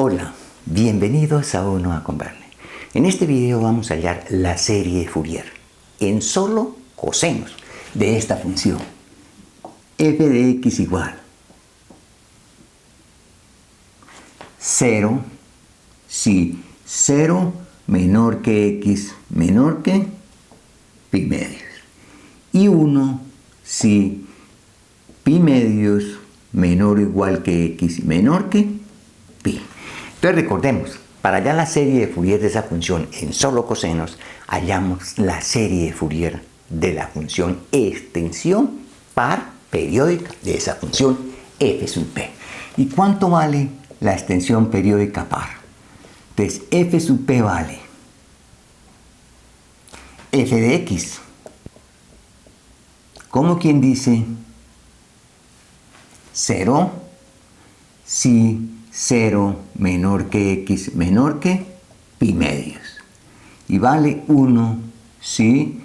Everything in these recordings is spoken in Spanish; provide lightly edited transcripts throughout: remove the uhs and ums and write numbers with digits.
Hola, bienvenidos a Uno a Converle. En este video vamos a hallar la serie de Fourier en solo cosenos de esta función f de x igual 0 si 0 menor que x menor que pi medios y 1 si pi medios menor o igual que x menor que pi. Entonces recordemos, para hallar la serie de Fourier de esa función en solo cosenos, hallamos la serie de Fourier de la función extensión par periódica de esa función f sub p. ¿Y cuánto vale la extensión periódica par? Entonces f sub p vale f de x, como quien dice 0 si 0 menor que x menor que pi medios, y vale 1 si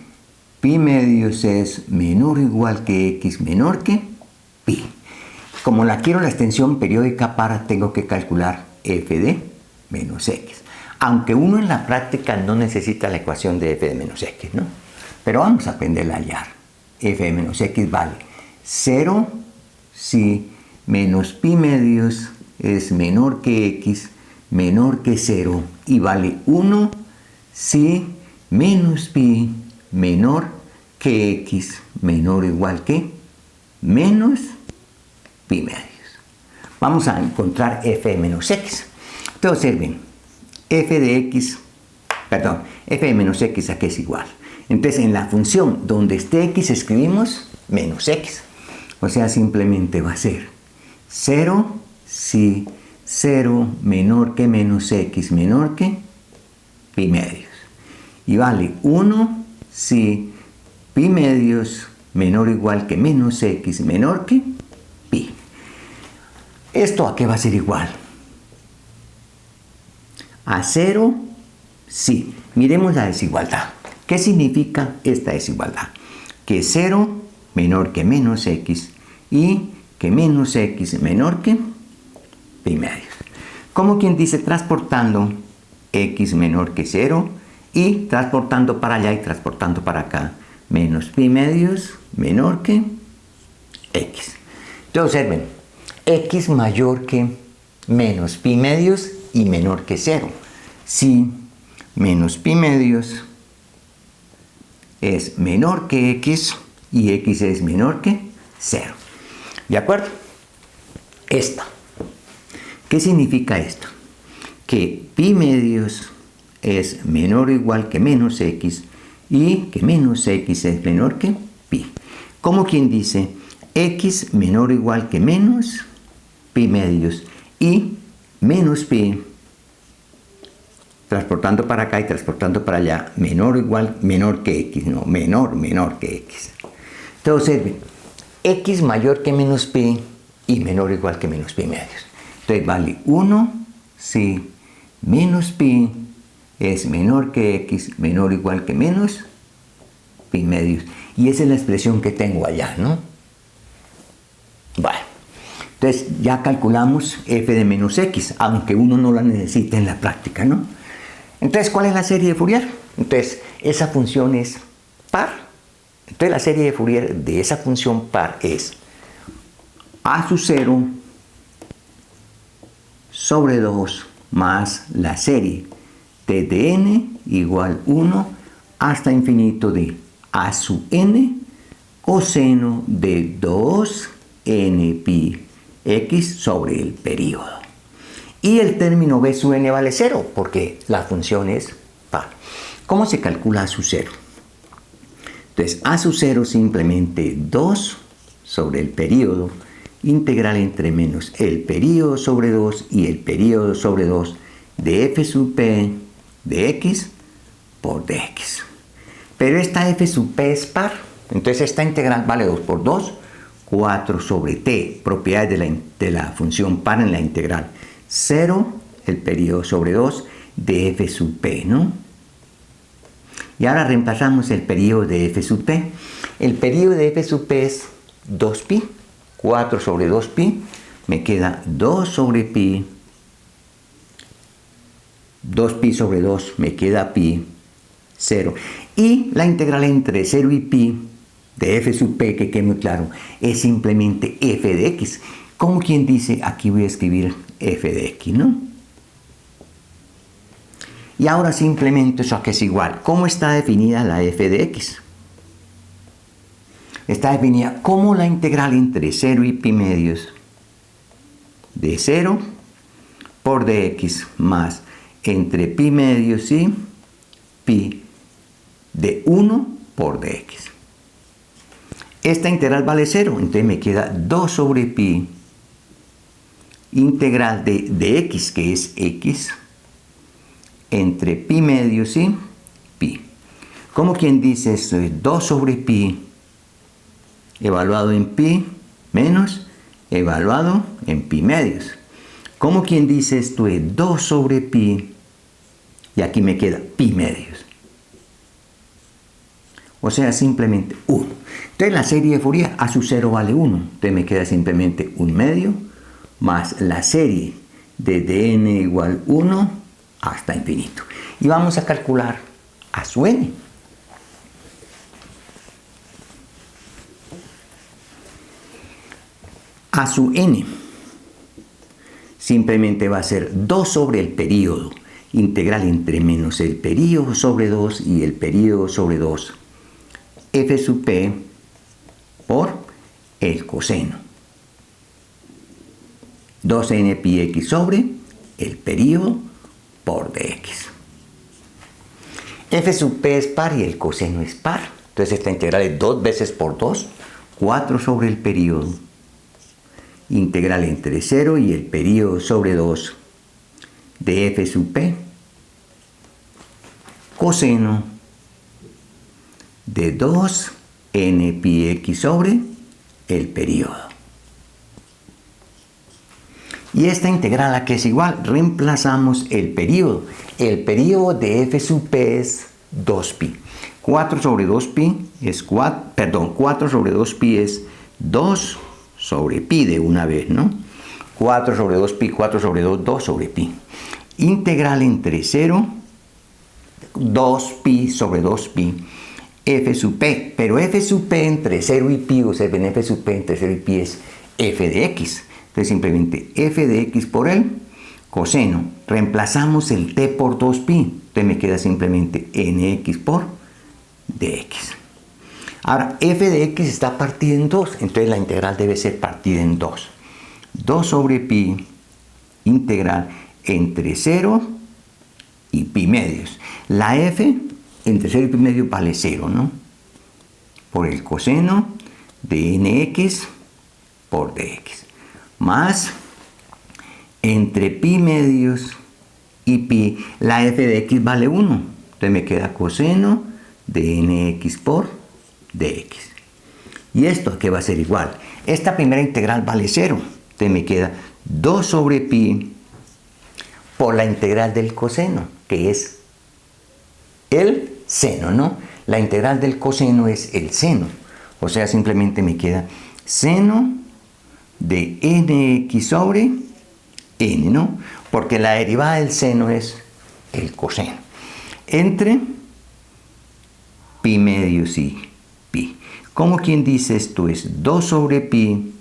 pi medios es menor o igual que x menor que pi. Como la quiero la extensión periódica par, tengo que calcular f de menos x, aunque uno en la práctica no necesita la ecuación de f de menos x, ¿no? Pero vamos a aprender a hallar. F de menos x vale 0 si menos pi medios es menor que x menor que 0, y vale 1 si menos pi menor que x menor o igual que menos pi medios. Vamos a encontrar f de menos x. Entonces observen, f de menos x a qué es igual. Entonces en la función donde esté x escribimos menos x. O sea, simplemente va a ser 0 si 0 menor que menos x menor que pi medios. Y vale 1 si pi medios menor o igual que menos x menor que pi. ¿Esto a qué va a ser igual? A 0 si. Miremos la desigualdad. ¿Qué significa esta desigualdad? Que 0 menor que menos x y que menos x menor que pi medios. Como quien dice, transportando x menor que 0 y transportando para allá y transportando para acá, menos pi medios menor que x. Entonces observen, x mayor que menos pi medios y menor que 0. Si menos pi medios es menor que x y x es menor que 0. ¿De acuerdo? Esta. ¿Qué significa esto? Que pi medios es menor o igual que menos x y que menos x es menor que pi. Como quien dice, x menor o igual que menos pi medios y menos pi, transportando para acá y transportando para allá, menor o igual, menor que x, no, menor que x. Entonces observen, x mayor que menos pi y menor o igual que menos pi medios. Entonces vale 1 si menos pi es menor que x menor o igual que menos pi medios. Y esa es la expresión que tengo allá, ¿no? Bueno, entonces ya calculamos f de menos x, aunque uno no la necesita en la práctica, ¿no? Entonces, ¿cuál es la serie de Fourier? Entonces, esa función es par. Entonces, la serie de Fourier de esa función par es a sub 0 sobre 2 más la serie t de n igual 1 hasta infinito de a sub n coseno de 2n pi x sobre el período. Y el término b sub n vale 0 porque la función es par. ¿Cómo se calcula a sub 0? Entonces a sub 0 simplemente 2 sobre el período integral entre menos el período sobre 2 y el período sobre 2 de f sub p de x por dx. Pero esta f sub p es par, entonces esta integral vale 2 por 2, 4 sobre t, propiedades de la función par en la integral. 0, el período sobre 2 de f sub p, ¿no? Y ahora reemplazamos el período de f sub p. El período de f sub p es 2pi, 4 sobre 2pi, me queda 2 sobre pi 2pi sobre 2 me queda pi, 0. Y la integral entre 0 y pi de f sub p, que quede muy claro, es simplemente f de x. Como quien dice, aquí voy a escribir f de x, ¿no? Y ahora simplemente eso aquí es igual. ¿Cómo está definida la f de x? Está definida como la integral entre 0 y pi medios de 0 por dx más entre pi medios y pi de 1 por dx. Esta integral vale 0, entonces me queda 2 sobre pi integral de x, que es x, entre pi medios y pi. Como quien dice esto es 2 sobre pi evaluado en pi menos evaluado en pi medios. Como quien dice esto es 2 sobre pi y aquí me queda pi medios. O sea, simplemente 1. Entonces la serie de Fourier a su 0 vale 1. Entonces me queda simplemente 1 medio más la serie de dn igual 1 hasta infinito. Y vamos a calcular a su n. A su n simplemente va a ser 2 sobre el período, integral entre menos el período sobre 2 y el período sobre 2, f sub p por el coseno. 2n pi x sobre el período por dx. F sub p es par y el coseno es par. Entonces esta integral es 2 veces por 2, 4 sobre el período. Integral entre 0 y el período sobre 2 de f sub p. Coseno de 2n pi x sobre el período. Y esta integral a que es igual, reemplazamos el período. El período de f sub p es 2pi. 4 sobre 2pi es 4 sobre 2pi es 2 sobre pi de una vez, ¿no? 4 sobre 2pi, 4 sobre 2, 2 sobre pi. Integral entre 0, 2pi sobre 2pi, f sub p. Pero f sub p entre 0 y pi, o sea, f sub p entre 0 y pi es f de x. Entonces simplemente f de x por el coseno. Reemplazamos el t por 2pi. Entonces me queda simplemente nx por dx. Ahora, f de x está partida en 2. Entonces la integral debe ser partida en 2. 2 sobre pi integral entre 0 y pi medios. La f entre 0 y pi medios vale 0, ¿no? Por el coseno de nx por dx. Más entre pi medios y pi, la f de x vale 1. Entonces me queda coseno de nx por dx. Y esto que va a ser igual. Esta primera integral vale 0. Entonces me queda 2 sobre pi por la integral del coseno, que es el seno, ¿no? La integral del coseno es el seno. O sea, simplemente me queda seno de nx sobre n, ¿no? Porque la derivada del seno es el coseno. Entre pi medios y pi. Como quien dice esto es 2 sobre pi.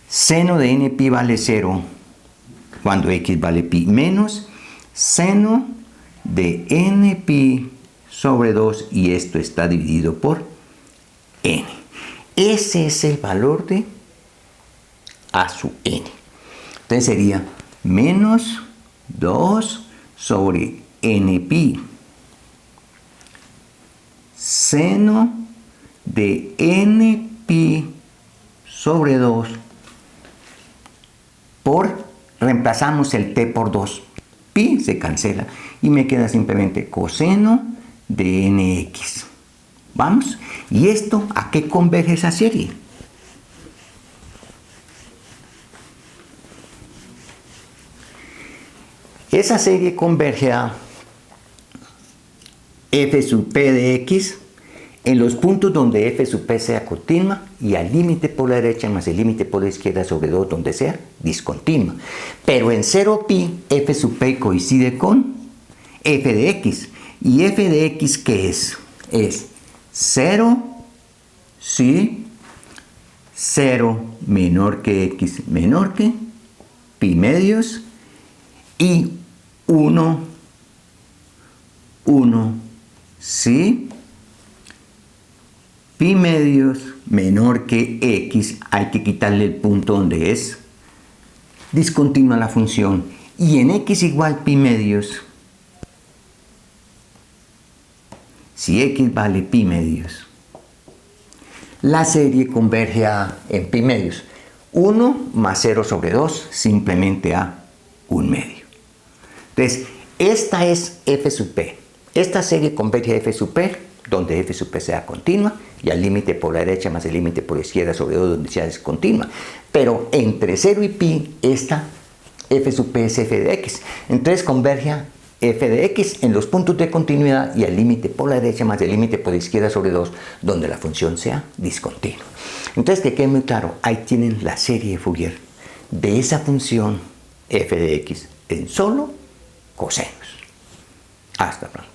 Seno de n pi vale 0 cuando x vale pi menos seno de n pi sobre 2 y esto está dividido por n. Ese es el valor de a su n. Entonces sería menos 2 sobre n pi seno de n pi sobre 2 por, reemplazamos el t por 2, pi se cancela y me queda simplemente coseno de nx. Vamos, ¿y esto a qué converge esa serie? Esa serie converge a f sub p de x en los puntos donde f sub p sea continua y al límite por la derecha más el límite por la izquierda sobre 2 donde sea discontinua. Pero en 0pi f sub p coincide con f de x. ¿Y f de x qué es? Es 0 si 0 menor que x menor que pi medios y 1 si pi medios menor que x. Hay que quitarle el punto donde es discontinua la función. Y en x igual pi medios, si x vale pi medios, la serie converge en pi medios. 1 más 0 sobre 2, simplemente a 1 medio. Entonces, esta es f sub p. Esta serie converge a f sub p, donde f sub p sea continua, y al límite por la derecha más el límite por la izquierda sobre 2, donde sea discontinua. Pero entre 0 y pi, esta f sub p es f de x. Entonces, converge a f de x en los puntos de continuidad y al límite por la derecha más el límite por la izquierda sobre 2, donde la función sea discontinua. Entonces, que quede muy claro, ahí tienen la serie de Fourier de esa función f de x en solo cosenos. Hasta pronto.